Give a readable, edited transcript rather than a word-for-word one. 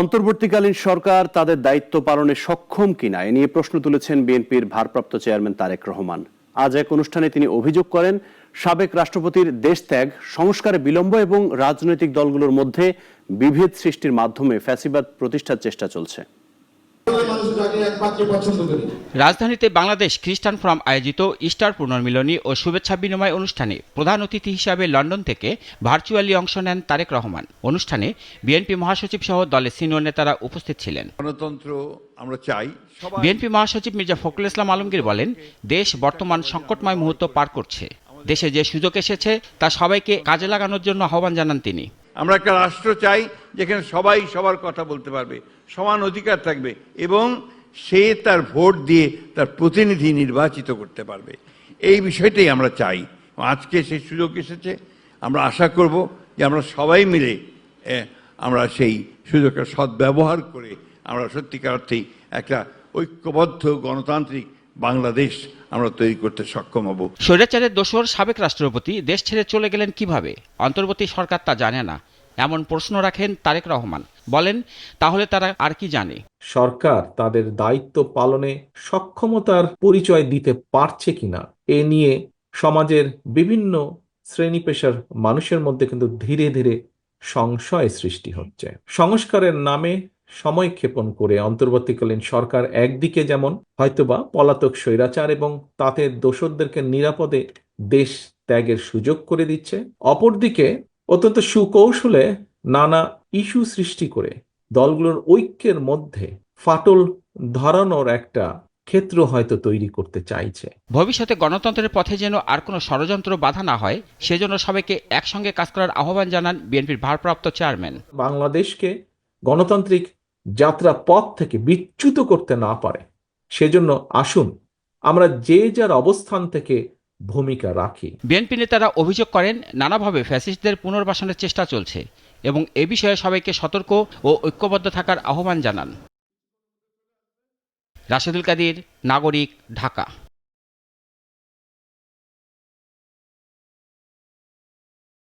অন্তর্বর্তীকালীন সরকার তাদের দায়িত্ব পালনে সক্ষম কিনা এ নিয়ে প্রশ্ন তুলেছেন বিএনপির ভারপ্রাপ্ত চেয়ারম্যান তারেক রহমান। আজ এক অনুষ্ঠানে তিনি অভিযোগ করেন, সাবেক রাষ্ট্রপতির দেশত্যাগ, সংস্কারে বিলম্ব এবং রাজনৈতিক দলগুলোর মধ্যে বিভেদ সৃষ্টির মাধ্যমে ফ্যাসিবাদ প্রতিষ্ঠার চেষ্টা চলছে। রাজধানীতে বাংলাদেশ খ্রিস্টান ফোরাম আয়োজিত ইস্টার পুনর্মিলনী ও শুভেচ্ছা বিনিময় অনুষ্ঠানে প্রধান অতিথি হিসাবে লন্ডন থেকে ভার্চুয়ালি অংশ নেন তারেক রহমান। অনুষ্ঠানে বিএনপি মহাসচিব সহ দলের সিনিয়র নেতারা উপস্থিত ছিলেন। গণতন্ত্র আমরা চাই। বিএনপি মহাসচিব মির্জা ফখরুল ইসলাম আলমগীর বলেন, দেশ বর্তমান সংকটময় মুহূর্ত পার করছে। দেশে যে সুযোগ এসেছে তা সবাইকে কাজে লাগানোর জন্য আহ্বান জানান তিনি। আমরা একটা রাষ্ট্র চাই যেখানে সবাই সবার কথা বলতে পারবে, সমান অধিকার থাকবে এবং সে তার ভোট দিয়ে তার প্রতিনিধি নির্বাচিত করতে পারবে। এই বিষয়টাই আমরা চাই। আজকে সেই সুযোগ এসেছে। আমরা আশা করব যে আমরা সবাই মিলে আমরা সেই সুযোগের সদ্ব্যবহার করে আমরা সত্যিকার অর্থেই একটা ঐক্যবদ্ধ গণতান্ত্রিক বাংলাদেশ আমরা তৈরি করতে সক্ষম হব। স্বৈরাচারের দোসর সাবেক রাষ্ট্রপতি দেশ ছেড়ে চলে গেলেন কিভাবে? অন্তর্বর্তী সরকার তা জানে না, এমন প্রশ্ন রাখেন তারেক রহমান। বলেন, তাহলে তারা আর কি জানে? সরকার তাদের দায়িত্ব পালনে সক্ষমতার পরিচয় দিতে পারছে কিনা এ নিয়ে সমাজের বিভিন্ন শ্রেণী পেশার মানুষের মধ্যে কিন্তু ধীরে ধীরে সংশয় সৃষ্টি হচ্ছে। সংস্কারের নামে সময় ক্ষেপণ করে অন্তর্বর্তীকালীন সরকার একদিকে যেমন হয়তোবা পলাতক স্বৈরাচার এবং তাদের দোসরদেরকে নিরাপদে দেশ ত্যাগের সুযোগ করে দিচ্ছে, অপরদিকে অত্যন্ত সুকৌশলে নানা ইস্যু সৃষ্টি করে দলগুলোর ঐক্যের মধ্যে ফাটল ধরানোর একটা ক্ষেত্র হয়তো তৈরি করতে চাইছে। ভবিষ্যতে গণতন্ত্রের পথে যেন আর কোনো ষড়যন্ত্র বাধা না হয়, সেজন্য সবাইকে একসঙ্গে কাজ করার আহ্বান জানান বিএনপির ভারপ্রাপ্ত চেয়ারম্যান। বাংলাদেশকে গণতান্ত্রিক যাত্রা পথ থেকে বিচ্যুত করতে না পারে সেজন্য আসুন আমরা যে যার অবস্থান থেকে ভূমিকা রাখি। বিএনপি নেতারা অভিযোগ করেন, নানাভাবে ফ্যাসিস্টদের পুনর্বাসনের চেষ্টা চলছে এবং এ বিষয়ে সবাইকে সতর্ক ও ঐক্যবদ্ধ থাকার আহ্বান জানান। রাশেদুল কাদির, নাগরিক, ঢাকা।